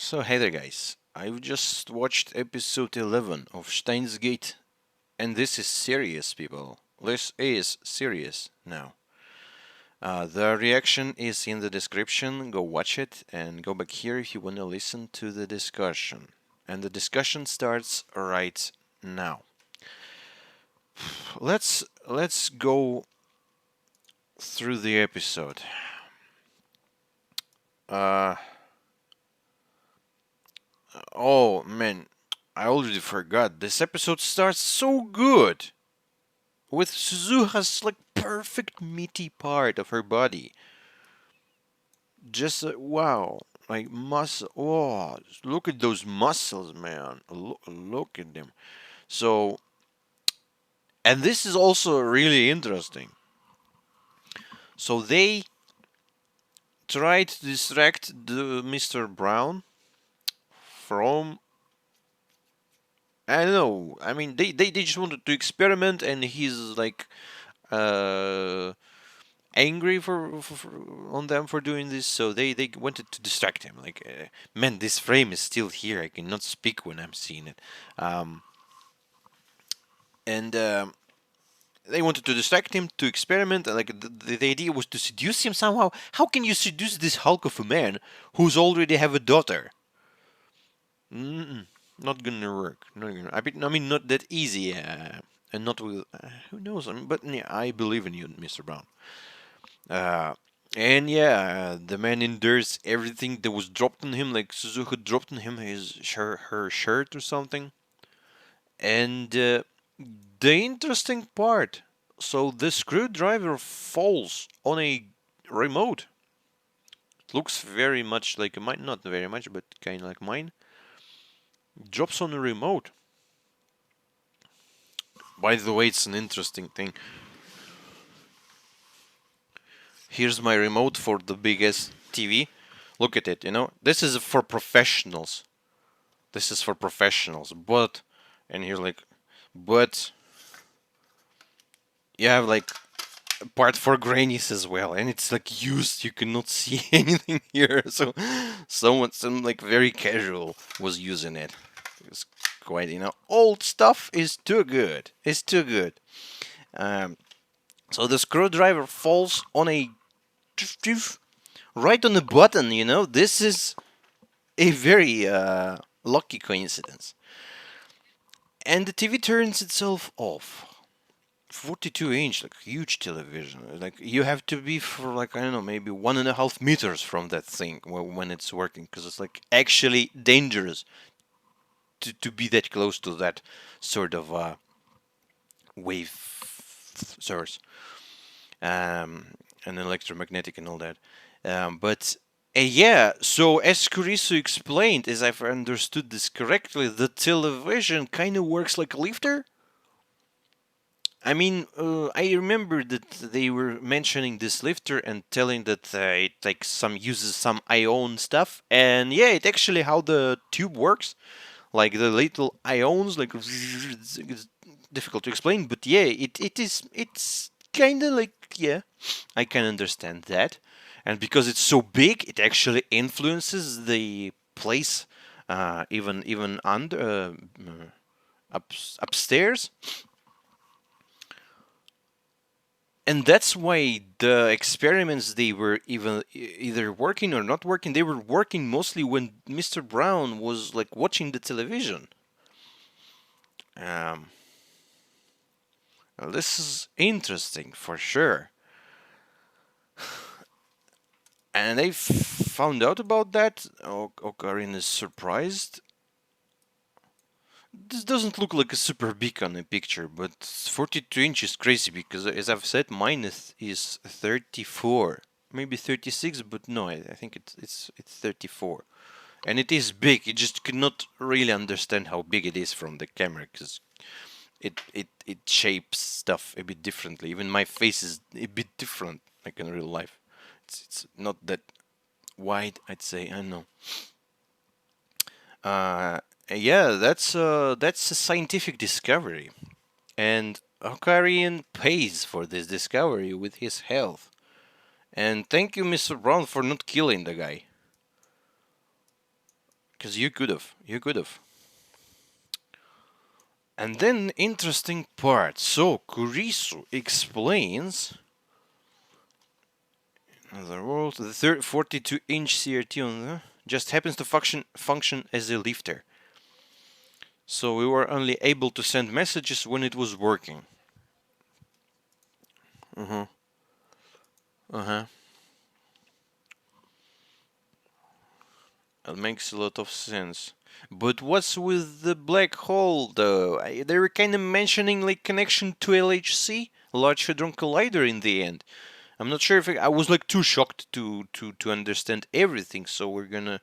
So hey there guys, I've just watched episode 11 of Steins Gate, and this is serious people. This is serious now. The reaction is in the description, go watch it, and go back here if you want to listen to the discussion. And the discussion starts right now. Let's go through the episode. Uh, oh man, I already forgot. This episode starts so good with Suzuha's like perfect meaty part of her body. Just wow, like muscle. Oh, look at those muscles, man. Look at them. So, and this is also really interesting. So they try to distract the Mr. Brown from. I don't know. I mean, they just wanted to experiment, and he's like, uh, angry for on them for doing this, so they wanted to distract him. Like, man, this frame is still here. I cannot speak when I'm seeing it, and they wanted to distract him to experiment. And like the idea was to seduce him somehow. How can you seduce this hulk of a man who's already have a daughter? Mm-mm, not gonna work. Not gonna. I mean, not that easy. And not with who knows. I mean, but yeah, I believe in you, Mr. Brown. Uh, and yeah, the man endures everything that was dropped on him. Like Suzuka dropped on him her shirt or something. And the interesting part, so the screwdriver falls on a remote. Looks very much like a mine, not very much, but kind of like mine. Drops on a remote. By the way, it's an interesting thing. Here's my remote for the biggest TV. Look at it, This is for professionals. This is for professionals. But, and here's like, but you have like a part for grannies as well. And it's like used. You cannot see anything here. So, some like very casual was using it. It's quite, old stuff is too good. It's too good. Um, so the screwdriver falls on a right on the button, This is a very lucky coincidence. And the TV turns itself off. 42-inch, like huge television. Like you have to be for like I don't know, maybe 1.5 meters from that thing when it's working, because it's like actually dangerous to be that close to that sort of wave source, and electromagnetic and all that. But yeah, so as Kurisu explained, as I've understood this correctly, the television kind of works like a lifter. I mean, I remember that they were mentioning this lifter and telling that it like uses some ion stuff, and yeah, it actually how the tube works, like the little ions, like it's difficult to explain, but yeah, it's kind of like yeah, I can understand that, and because it's so big, it actually influences the place, even under upstairs. And that's why the experiments they were either working or not working. They were working mostly when Mr. Brown was like watching the television. Um, well, this is interesting for sure. And they found out about that. Ocarina is surprised. This doesn't look like a super big on a picture, but 42 inches is crazy because, as I've said, mine is 34, maybe 36, but no, I think it's 34, and it is big. You just cannot really understand how big it is from the camera because it shapes stuff a bit differently. Even my face is a bit different, like in real life. It's not that wide, I'd say. I don't know. Yeah, that's a scientific discovery, and Hokarian pays for this discovery with his health. And thank you, Mr. Brown, for not killing the guy. Because you could have. You could have. And then interesting part. So Kurisu explains the world. The third 42-inch CRT on the just happens to function as a lifter. So we were only able to send messages when it was working. Uh-huh. Uh-huh. It makes a lot of sense. But what's with the black hole, though? They were kind of mentioning like connection to LHC, Large Hadron Collider, in the end. I'm not sure if I was like too shocked to understand everything, so we're gonna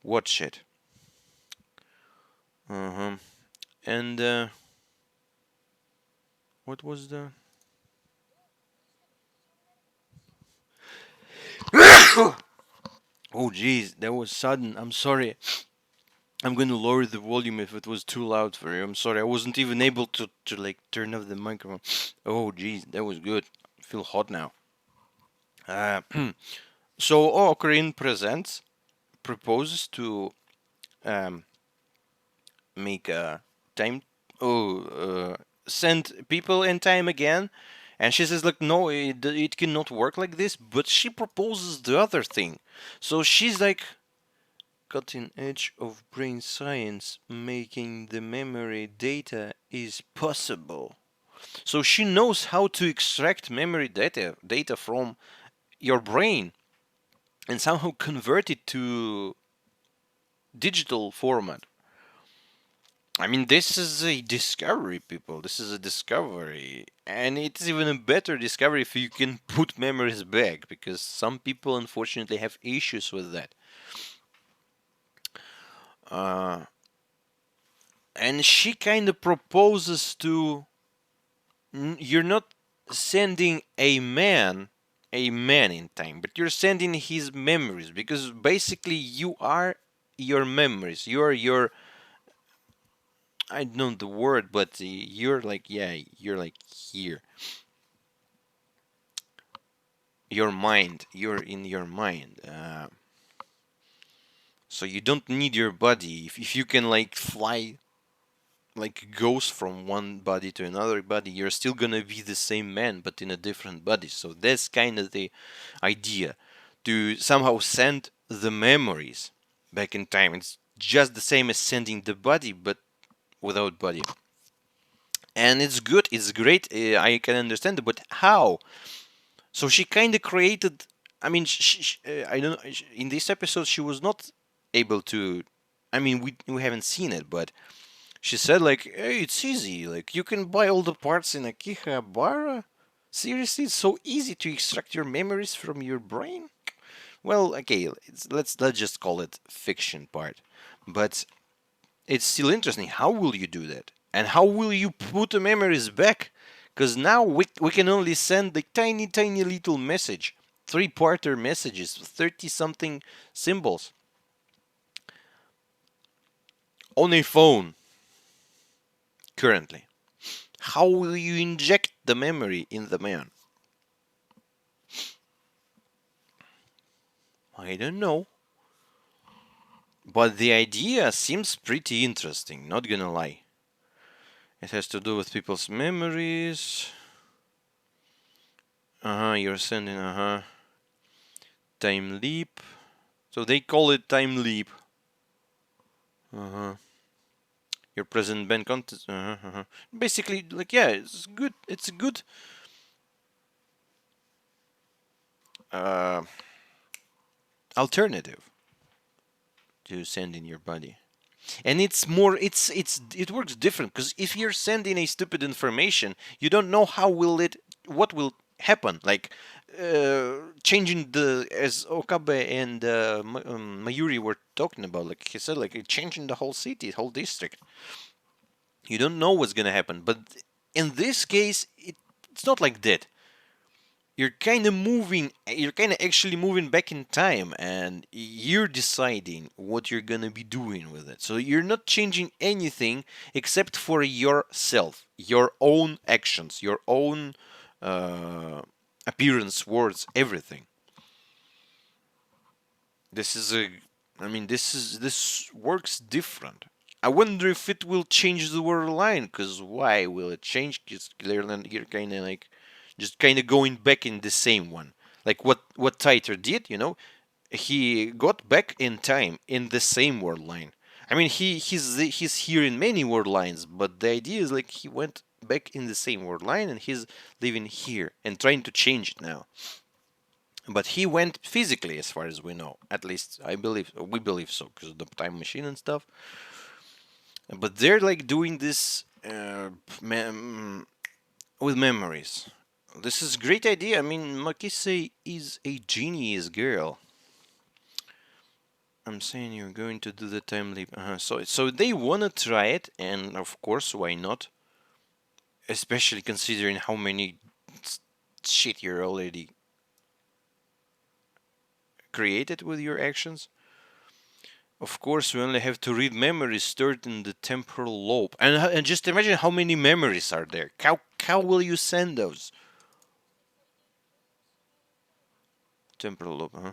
watch it. Uh-huh. And what was the? Oh, jeez, that was sudden. I'm sorry. I'm going to lower the volume if it was too loud for you. I'm sorry. I wasn't even able to like turn off the microphone. Oh, jeez, that was good. I feel hot now. Uh, so, Corinne presents, proposes to um, make a time. Send people in time again. And she says, like, no, it cannot work like this. But she proposes the other thing. So she's like, cutting edge of brain science, making the memory data is possible. So she knows how to extract memory data from your brain and somehow convert it to digital format. I mean, this is a discovery, people. This is a discovery. And it's even a better discovery if you can put memories back, because some people unfortunately have issues with that. Uh, and she kind of proposes to you're not sending a man in time, but you're sending his memories, because basically you are your memories. You are your, I don't know the word, but you're like, yeah, you're like here. Your mind. You're in your mind. So you don't need your body. If you can like fly like goes from one body to another body, you're still gonna be the same man but in a different body. So that's kind of the idea, to somehow send the memories back in time. It's just the same as sending the body but without body. And it's good, it's great, I can understand it, but how? So she kind of created, I mean, I don't know, in this episode she was not able to, I mean, we haven't seen it, but she said like, hey, it's easy. Like you can buy all the parts in Akihabara. Seriously, it's so easy to extract your memories from your brain. Well, okay, let's just call it fiction part, but it's still interesting. How will you do that? And how will you put the memories back? Because now we can only send the tiny little message, three-parter messages, 30 something symbols on a phone currently. How will you inject the memory in the man? I don't know. But the idea seems pretty interesting, not gonna lie. It has to do with people's memories. You're sending, time leap. So they call it time leap. Your present band content. Basically, like, yeah, it's good. It's a good uh, alternative to sending your body. And it's more, it works different, because if you're sending a stupid information, you don't know what will happen, like changing the, as Okabe and Mayuri were talking about, like he said, like changing the whole city, whole district. You don't know what's gonna happen, but in this case it's not like that. You're kind of actually moving back in time, and you're deciding what you're gonna be doing with it. So you're not changing anything except for yourself, your own actions, your own appearance, words, everything. This is a I mean, this works different. I wonder if it will change the word line. Because why will it change? Because clearly you're kind of like just kind of going back in the same one. Like what Titer did, he got back in time in the same word line. I mean, he's here in many word lines, but the idea is like he went back in the same word line and he's living here and trying to change it now. But he went physically, as far as we know. At least I believe, we believe so, because of the time machine and stuff. But they're like doing this with memories. This is a great idea. I mean, Makise is a genius girl. I'm saying you're going to do the time leap. So they wanna try it, and of course, why not? Especially considering how many shit you're already created with your actions. Of course, we only have to read memories stored in the temporal lobe, and just imagine how many memories are there. How will you send those? Temporal lobe, huh?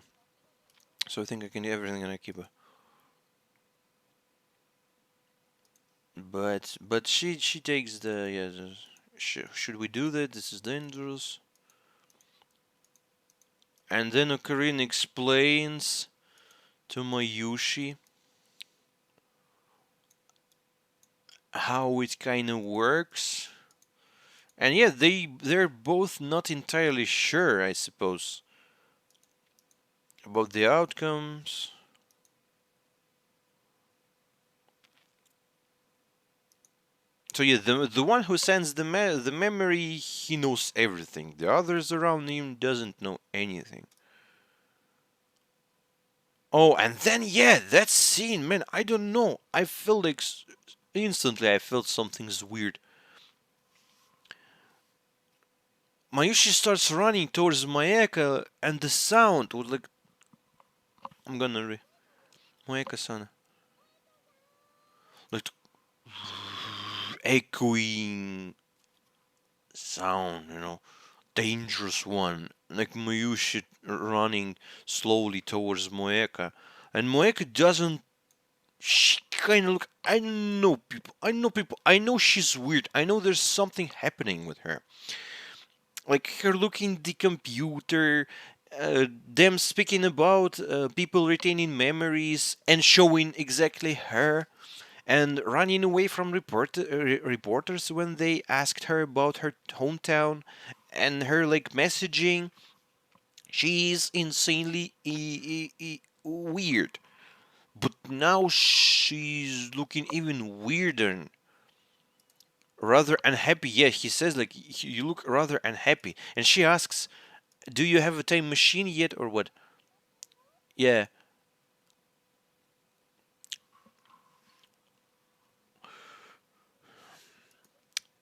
So I think I can do everything and I keep a. But she takes the should we do that? This is dangerous. And then Ocarina explains to Mayushi how it kind of works. And yeah, they're both not entirely sure, I suppose, about the outcomes. So yeah, the one who sends the memory, he knows everything. The others around him doesn't know anything. Oh, and then yeah, that scene, man, I don't know. I felt like instantly I felt something's weird. Mayushi starts running towards Mayeka, and the sound was like, I'm gonna Mayeka-san, like echoing sound, dangerous one, like Mayushi running slowly towards Moeka, and Moeka doesn't. She kind of look. I know she's weird. I know there's something happening with her. Like her looking the computer, them speaking about people retaining memories and showing exactly her, and running away from reporters when they asked her about her hometown, and her like messaging. She's insanely weird. But now she's looking even weirder, rather unhappy. Yeah, he says like you look rather unhappy, and she asks, "Do you have a time machine yet, or what?" Yeah.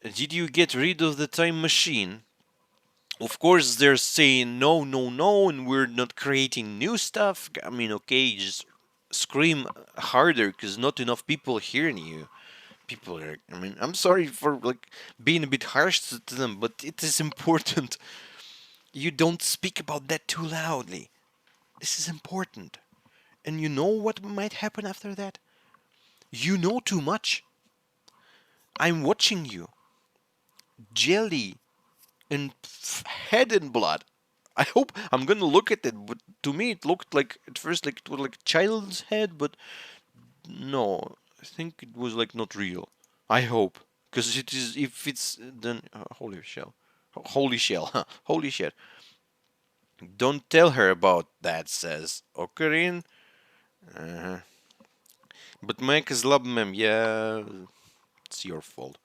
Did you get rid of the time machine? Of course, they're saying no, no, no, and we're not creating new stuff. I mean, okay, just scream harder because not enough people hearing you. People are. I mean, I'm sorry for like being a bit harsh to them, but it is important. You don't speak about that too loudly. This is important. And you know what might happen after that? You know too much. I'm watching you. Jelly and head and blood. I hope I'm gonna look at it, but to me it looked like at first like it was like a child's head, but no, I think it was like not real. I hope, because it is. If it's then holy shell, holy shell, holy shit. Don't tell her about that, says Ocarine. Uh-huh. But Mike is love mem. Yeah, it's your fault.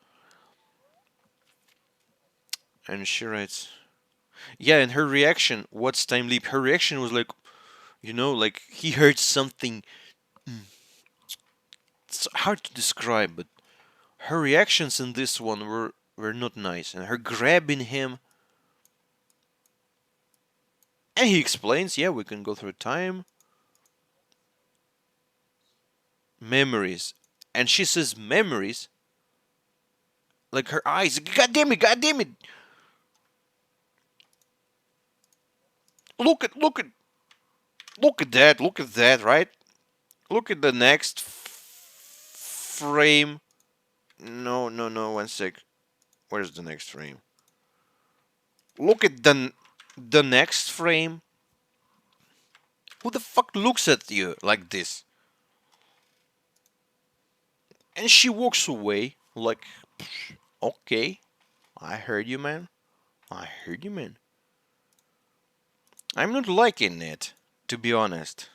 And she writes, yeah, and her reaction, what's time leap? Her reaction was like, like he heard something. It's hard to describe, but her reactions in this one were not nice. And her grabbing him, and he explains, yeah, we can go through time, memories, and she says memories, like her eyes. God damn it! Look at that, right? Look at the next frame. No, no, no. One sec. Where's the next frame? Look at the next frame. Who the fuck looks at you like this? And she walks away like, okay, I heard you, man. I heard you, man. I'm not liking it, to be honest.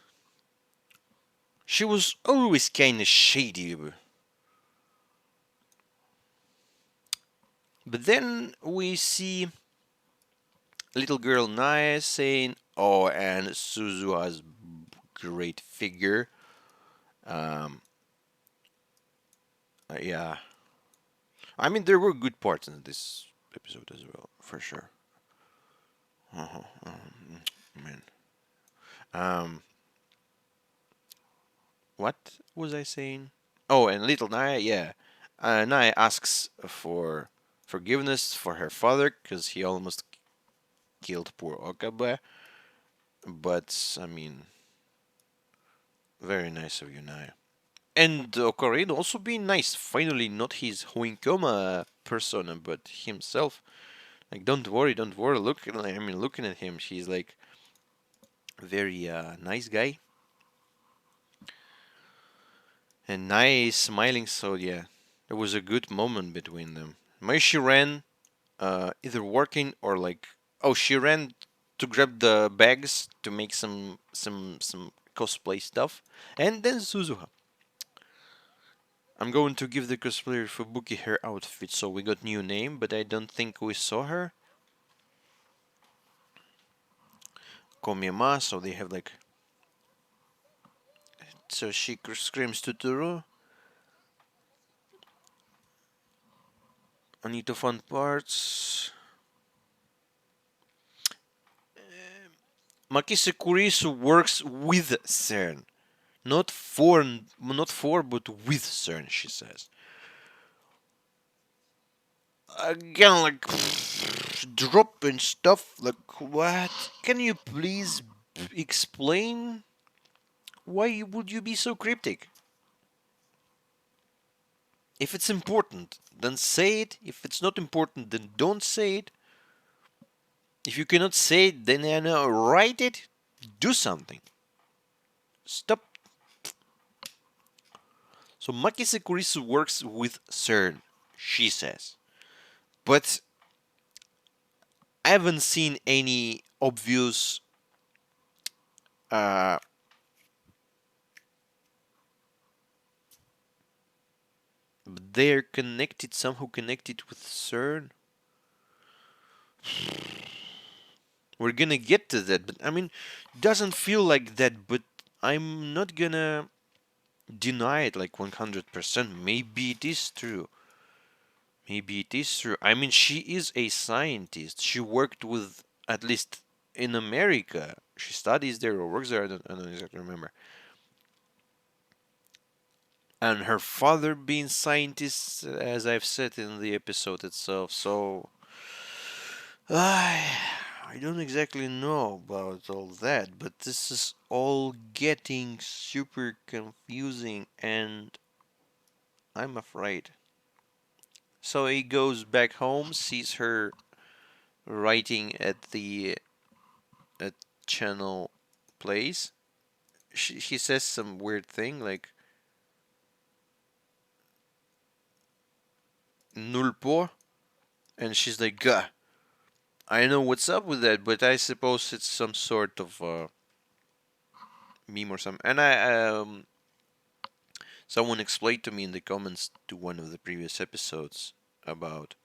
She was always kinda shady. But then we see little girl Naya saying, oh, and Suzu has great figure. Um, yeah. I mean, there were good parts in this episode as well, for sure. Uh-huh, man. Um, what was I saying? Oh, and little Naya, yeah. Naya asks for forgiveness for her father because he almost killed poor Okabe. But, I mean, very nice of you, Naya. And Ocarina also being nice. Finally, not his Huinkoma persona, but himself. Like, don't worry, don't worry. Look, I mean, looking at him, he's like very nice guy. And Naya is smiling, so yeah, it was a good moment between them. She ran, either working or like, oh, she ran to grab the bags to make some cosplay stuff, and then Suzuha. I'm going to give the cosplayer Fubuki her outfit, so we got new name, but I don't think we saw her. Komiyama, so they have like, so she screams to Turu. I need to find parts. Makise Kurisu works with CERN. Not for, but with CERN, she says. Again, like, dropping stuff, like, what? Can you please explain? Why would you be so cryptic? If it's important, then say it. If it's not important, then don't say it. If you cannot say it, then write it. Do something. Stop. So Makise Kurisu works with CERN, she says. But I haven't seen any obvious uh, they're connected, somehow connected with CERN. We're gonna get to that, but I mean, doesn't feel like that, but I'm not gonna deny it like 100%. Maybe it is true. Maybe it is true. I mean, she is a scientist. She worked with, at least in America, she studies there or works there. I don't exactly remember. And her father being scientist, as I've said in the episode itself. So I don't exactly know about all that, but this is all getting super confusing, and I'm afraid. So he goes back home, sees her writing at the at channel place. He says some weird thing like nulpo, and she's like, "Gah, I know what's up with that, but I suppose it's some sort of meme or something." And someone explained to me in the comments to one of the previous episodes about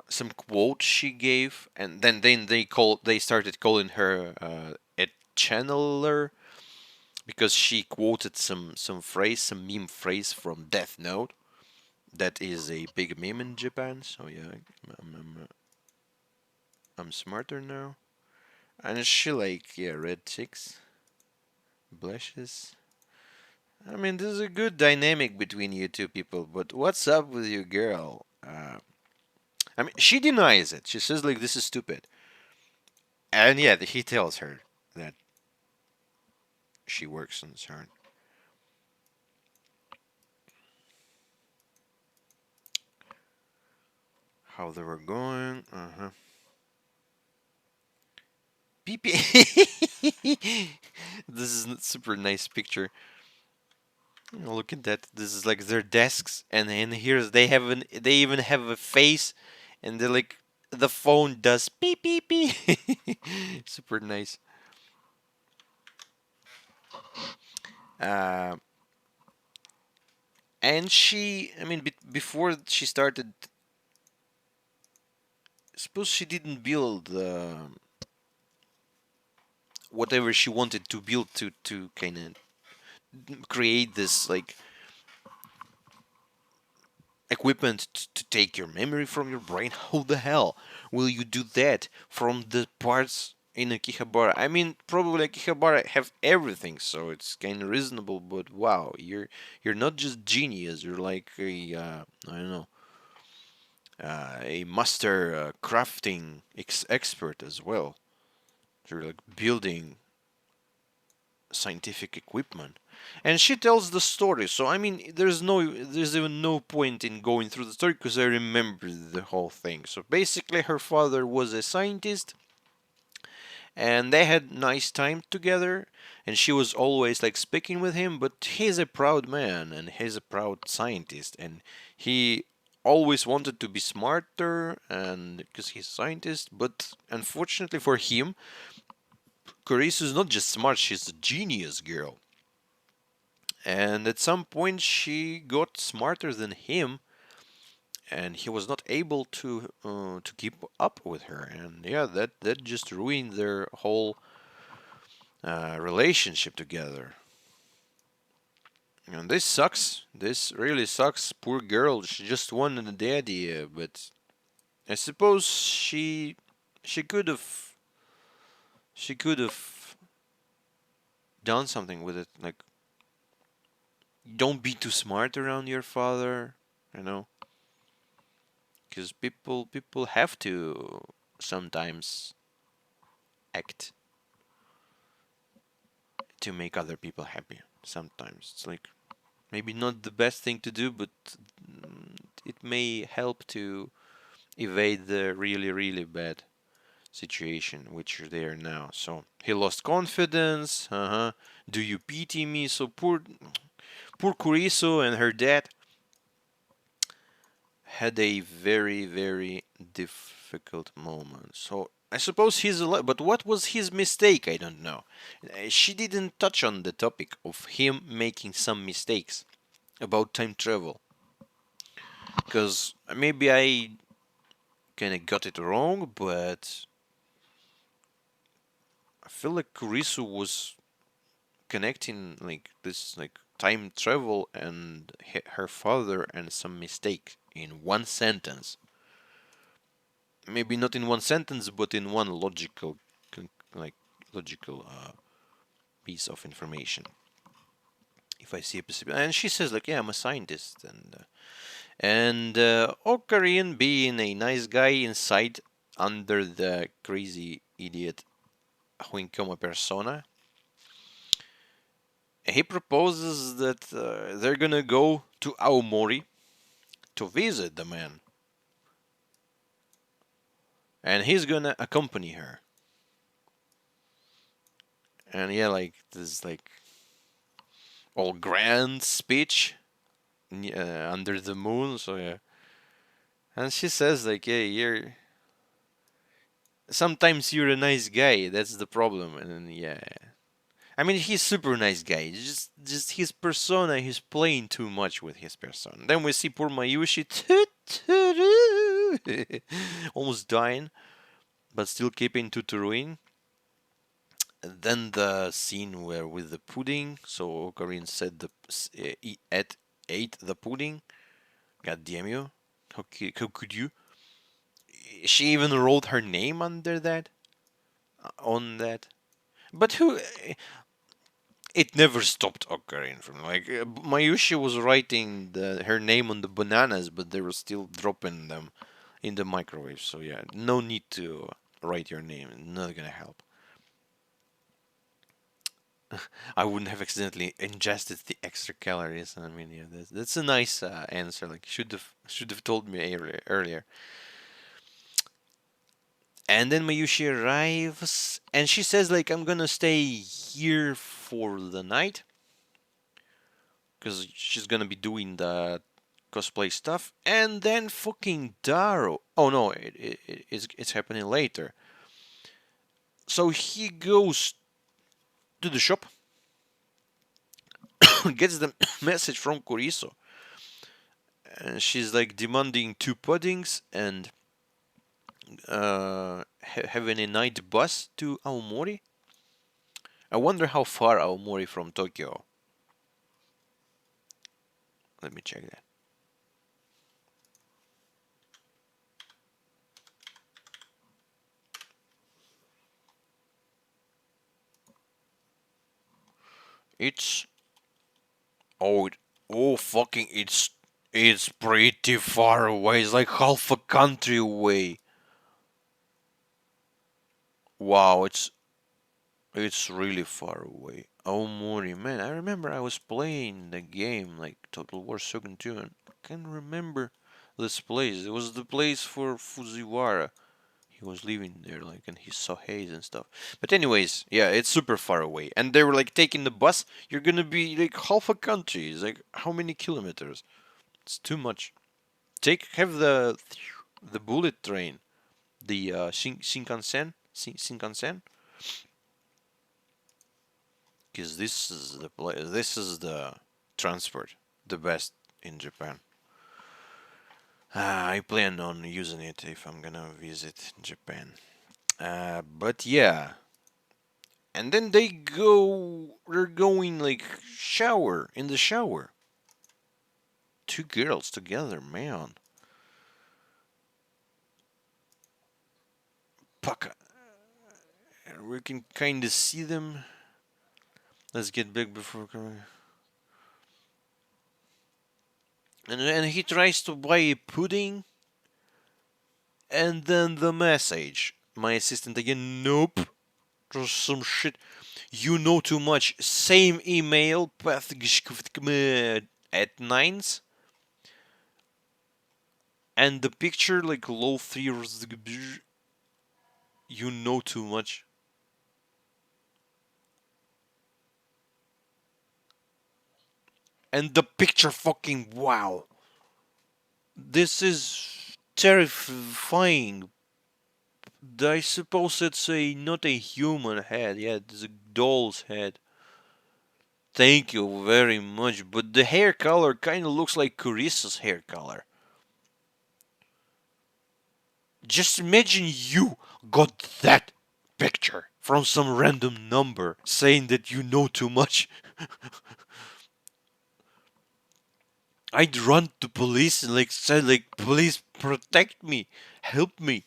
some quote she gave, and then they started calling her a channeler because she quoted some phrase, some meme phrase from Death Note. That is a big meme in Japan. So yeah, I'm smarter now. And she like, yeah, red chicks, blushes. I mean, there's a good dynamic between you two people, but what's up with you, girl? I mean, she denies it. She says like, this is stupid, and yeah, he tells her that. she works on CERN. How they were going. PP. This is a super nice picture. Look at that. This is like their desks, and here's they even have a face, and they're like the phone does beep beep beep. Super nice. Uh, and I mean, before she started, suppose she didn't build whatever she wanted to build to kind of create this like equipment to take your memory from your brain. How the hell will you do that from the parts in Akihabara? I mean, probably Akihabara have everything, so it's kind of reasonable. But wow, you're not just genius. You're like a I don't know, a master crafting expert as well. You're like building scientific equipment, and she tells the story. So I mean, there's even no point in going through the story because I remember the whole thing. So basically her father was a scientist, and they had nice time together, and she was always like speaking with him. But he's a proud man, and he's a proud scientist, and he always wanted to be smarter, and because he's a scientist. But unfortunately for him, Carice is not just smart, she's a genius girl. And at some point she got smarter than him, and he was not able to keep up with her. And yeah, that just ruined their whole relationship together. And this sucks. This really sucks. Poor girl. She just wanted a daddy, but I suppose she could have she could have done something with it. Like, don't be too smart around your father, you know, because people have to sometimes act to make other people happy. Sometimes it's like maybe not the best thing to do, but it may help to evade the really bad situation which are there now. So he lost confidence. Do you pity me? So poor Kuriso and her dad had a very difficult moment. So I suppose he's alive, but what was his mistake? I don't know. She didn't touch on the topic of him making some mistakes about time travel, because maybe I kind of got it wrong, but I feel like Kurisu was connecting like this like time travel and her father and some mistake in one sentence. Maybe not in one sentence, but in one like logical piece of information. If I see a specific, and she says like, yeah, I'm a scientist, and Ocarine being a nice guy inside under the crazy idiot Huinkoma persona, he proposes that they're gonna go to Aomori to visit the man, and he's gonna accompany her. And yeah, like this like all grand speech under the moon. So yeah, and she says like, "Hey, you're sometimes you're a nice guy. That's the problem." And then yeah, I mean he's super nice guy. Just his persona. He's playing too much with his persona. Then we see poor Mayushi almost dying, but still keeping Tuturuin. And then the scene where with the pudding. So Ocarine said ate the pudding. God damn you! How could you? She even wrote her name under that, on that. But who? It never stopped Ocarine from like Mayushi was writing her name on the bananas, but they were still dropping them in the microwave. So yeah, no need to write your name. Not gonna help. I wouldn't have accidentally ingested the extra calories. I mean, yeah, that's a nice answer. Like, should have told me earlier. And then Mayushi arrives, and she says like, I'm gonna stay here for the night because she's gonna be doing the cosplay stuff. And then fucking Daro. Oh no, it's happening later. So he goes to the shop, gets the message from Kuriso, and she's like demanding two puddings and having a night bus to Aomori. I wonder how far Aomori from Tokyo. Let me check that. It's oh oh fucking it's pretty far away. It's like half a country away. Wow, it's really far away. Aomori, man, I remember I was playing the game like Total War Shogun 2 and I can't remember this place. It was the place for Fujiwara. He was living there, like, and he saw haze and stuff. But anyways, yeah, it's super far away. And they were like taking the bus. You're gonna be like half a country. It's like how many kilometers? It's too much. Have the bullet train, the Shinkansen, because this is the transport, the best in Japan. I plan on using it if I'm gonna visit Japan. But yeah, and then they're going like shower in the shower. Two girls together, man. Puck, we can kind of see them. Let's get big before coming. And he tries to buy a pudding, and then the message. My assistant again, nope. Just some shit. You know too much. Same email, at nines. And the picture, like low three, you know too much. And the picture, fucking wow. This is terrifying. I suppose it's not a human head. Yeah, it's a doll's head. Thank you very much. But the hair color kind of looks like Carisa's hair color. Just imagine you got that picture from some random number saying that you know too much. I'd run to police and like say like, please protect me, help me.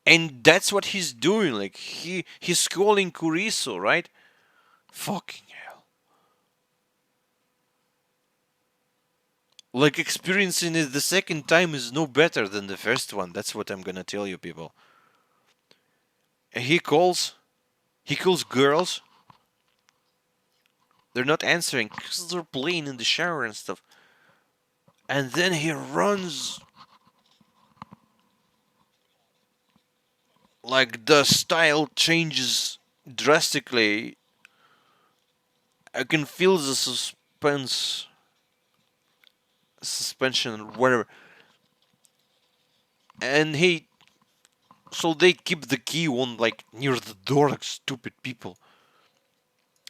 And that's what he's doing. Like he's calling Kuriso, right? Fucking hell. Like experiencing it the second time is no better than the first one. That's what I'm gonna tell you, people. He calls girls. They're not answering because they're playing in the shower and stuff. And then he runs. Like the style changes drastically. I can feel the suspension, or whatever. And so they keep the key on like near the door, like stupid people.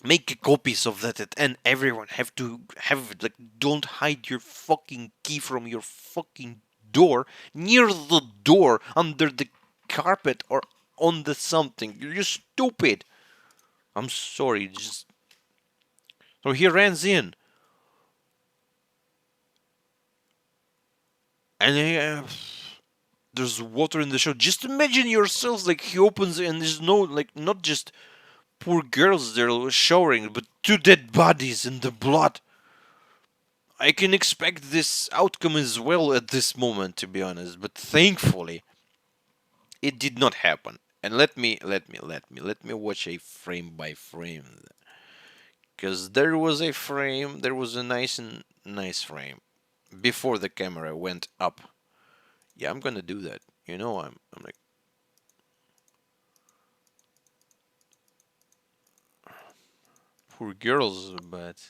Make copies of that, and everyone have to have it. Like, don't hide your fucking key from your fucking door near the door, under the carpet, or on the something. You're stupid. I'm sorry. Just so he runs in, and there's water in the shower. Just imagine yourselves like he opens and there's no like not just poor girls there showering, but two dead bodies in the blood. I can expect this outcome as well at this moment, to be honest, but thankfully it did not happen. And let me watch a frame by frame, because there was a nice frame before the camera went up. Yeah, I'm gonna do that. I'm like, poor girls, but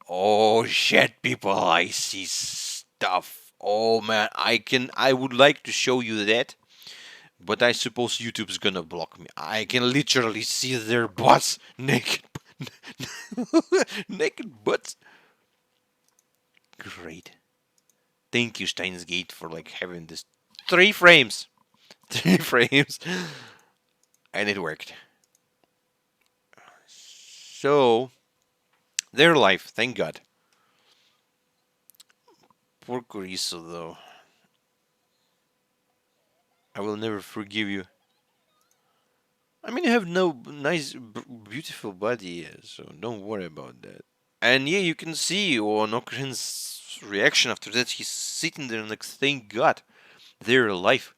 oh shit, people, I see stuff. Oh man, I would like to show you that, but I suppose YouTube's gonna block me. I can literally see their butts naked, naked butts. Great. Thank you, Steins Gate, for like having this 3 frames, 3 frames, and it worked. So their life, thank God. Poor Corizo, though. I will never forgive you. I mean, you have no nice, beautiful body, so don't worry about that. And yeah, you can see on Okrin's reaction after that. He's sitting there and like, thank God, they're alive.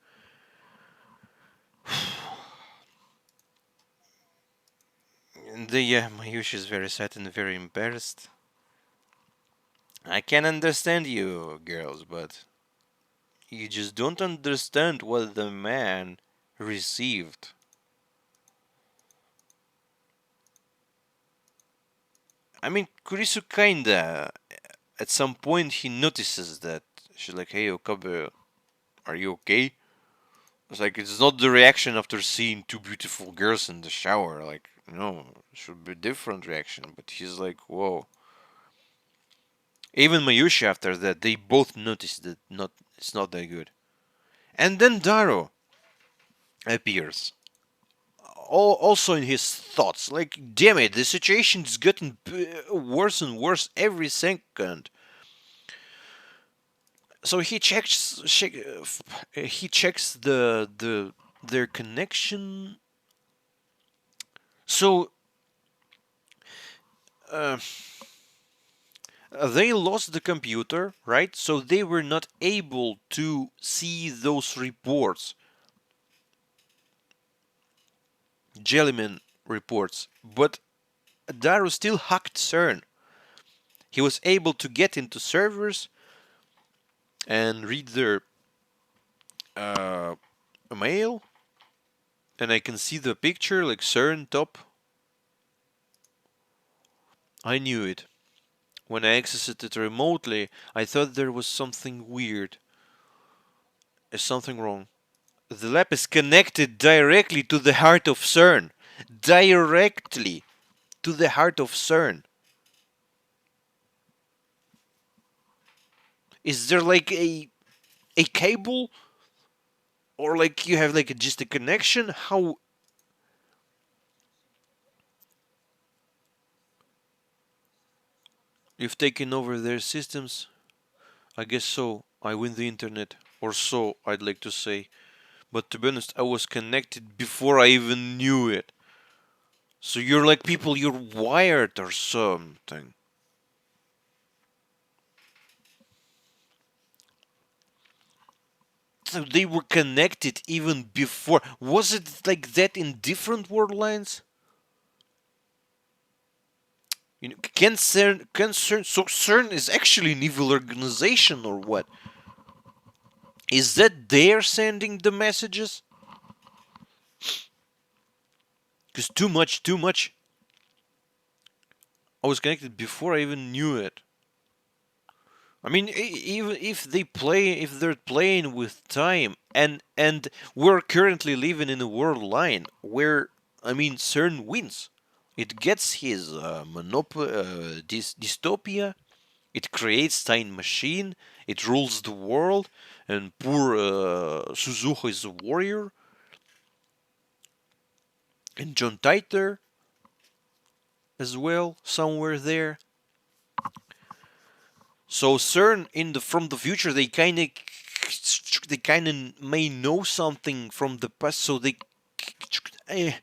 And yeah, Mayushi is very sad and very embarrassed. I can understand you, girls, but you just don't understand what the man received. I mean, Kurisu kinda, at some point, he notices that. She's like, hey, Okabe, are you okay? It's like, it's not the reaction after seeing 2 beautiful girls in the shower. Like, no, it should be a different reaction. But he's like, whoa. Even Mayushi after that, they both notice that it's not that good. And then Daro appears. Also in his thoughts. Like, damn it, the situation is getting worse and worse every second. So he checks their connection. So uh, they lost the computer, right? So they were not able to see those reports, Jellyman reports. But Daru still hacked CERN. He was able to get into servers and read their uh, mail, and I can see the picture, like CERN top. I knew it. When I accessed it remotely, I thought there was something weird. Is something wrong? The lab is connected directly to the heart of CERN. Directly to the heart of CERN. Is there like a cable? Or like you have like just a connection? How? You've taken over their systems? I guess so. I win the internet. Or so, I'd like to say. But to be honest, I was connected before I even knew it. So you're like people, you're wired or something. So they were connected even before. Was it like that in different world lines? So CERN is actually an evil organization or what? Is that they're sending the messages? Because too much, too much. I was connected before I even knew it. I mean, even if they're playing with time, and we're currently living in a world line where, I mean, CERN wins. It gets his dystopia. It creates time machine. It rules the world, and poor Suzuho is a warrior, and John Titor as well somewhere there. So CERN in the from the future, they kind of may know something from the past. So eh,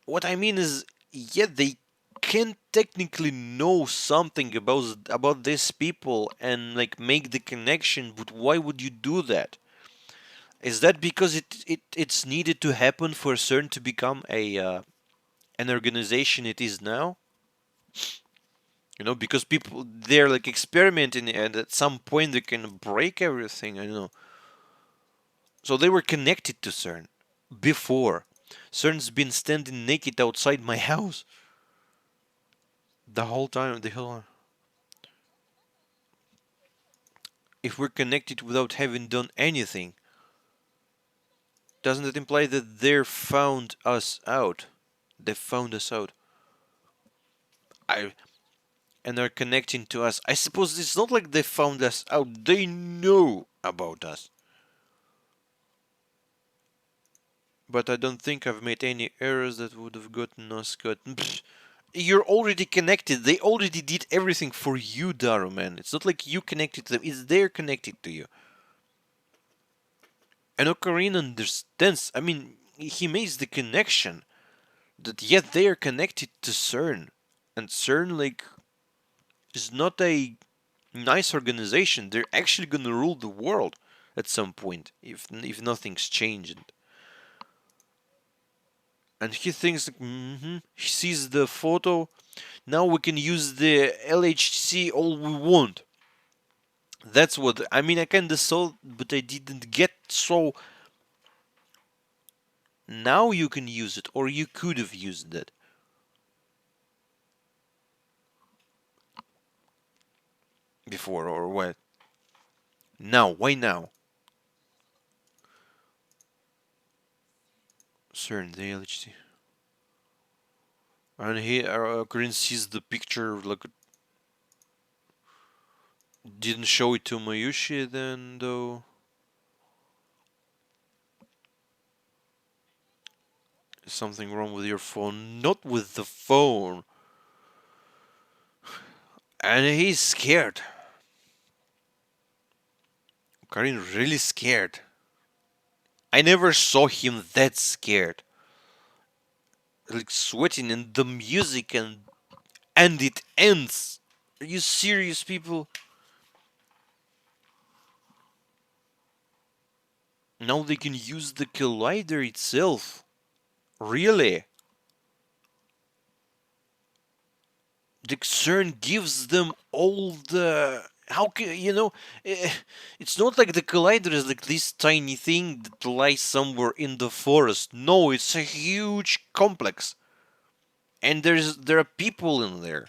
what I mean is, yeah, they can technically know something about these people and like make the connection. But why would you do that? Is that because it's needed to happen for CERN to become a an organization it is now? You know, because people they're like experimenting, and at some point they can break everything. I know. So they were connected to CERN before. CERN's been standing naked outside my house the whole time. The whole. If we're connected without having done anything, doesn't it imply that they found us out? They found us out. I and are connecting to us. I suppose it's not like they found us out. They know about us. But I don't think I've made any errors that would have gotten us gotten. You're already connected. They already did everything for you, Daru, man. It's not like you connected to them. It's they're connected to you. And Ocarina understands. I mean, he makes the connection that yet they are connected to CERN. And CERN, like, is not a nice organization. They're actually gonna rule the world at some point if nothing's changed. And he thinks, like, he sees the photo. Now we can use the LHC all we want. That's what I mean. I kinda saw, but I didn't get. So now you can use it, or you could have used it before, or what? Now, why now? CERN, the LHC. And he, Green sees the picture, like, didn't show it to Mayushi then, though. Is something wrong with your phone? Not with the phone. And he's scared. Karin really scared. I never saw him that scared. Like sweating and the music and it ends. Are you serious, people? Now they can use the collider itself. Really? The CERN gives them all the. How can you know? It's not like the collider is like this tiny thing that lies somewhere in the forest. No, it's a huge complex, and there are people in there.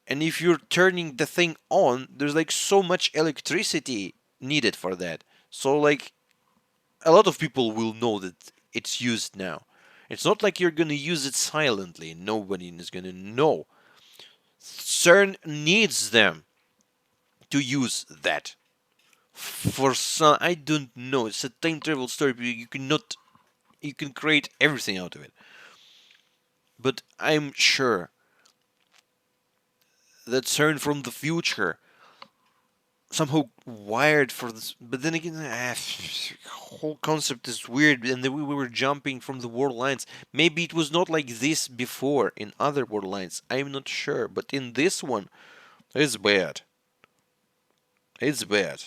And if you're turning the thing on, there's like so much electricity needed for that. So like a lot of people will know that it's used now. It's not like you're gonna use it silently. Nobody is gonna know. CERN needs them to use that. For some, I don't know. It's a time travel story. But you can create everything out of it. But I'm sure that CERN from the future somehow wired for this. But then again, whole concept is weird, and then we were jumping from the world lines. Maybe it was not like this before in other world lines. I'm not sure, but in this one, it's bad. It's bad.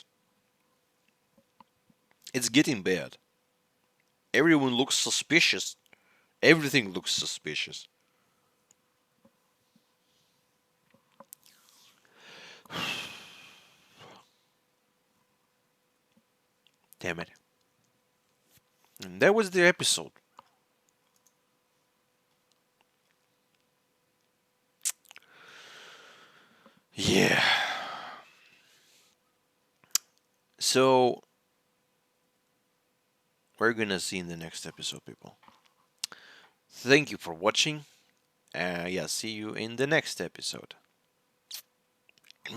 It's getting bad. Everyone looks suspicious. Everything looks suspicious. Damn it. And that was the episode. Yeah. So, we're gonna see in the next episode, people. Thank you for watching. Yeah, see you in the next episode.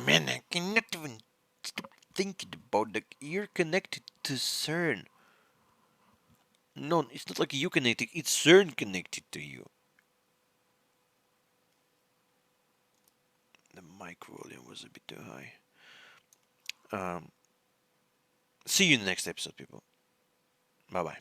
Man, I cannot even stop thinking about the. You're connected to CERN. No, it's not like you connected. It's CERN connected to you. The mic volume was a bit too high. See you in the next episode, people. Bye bye.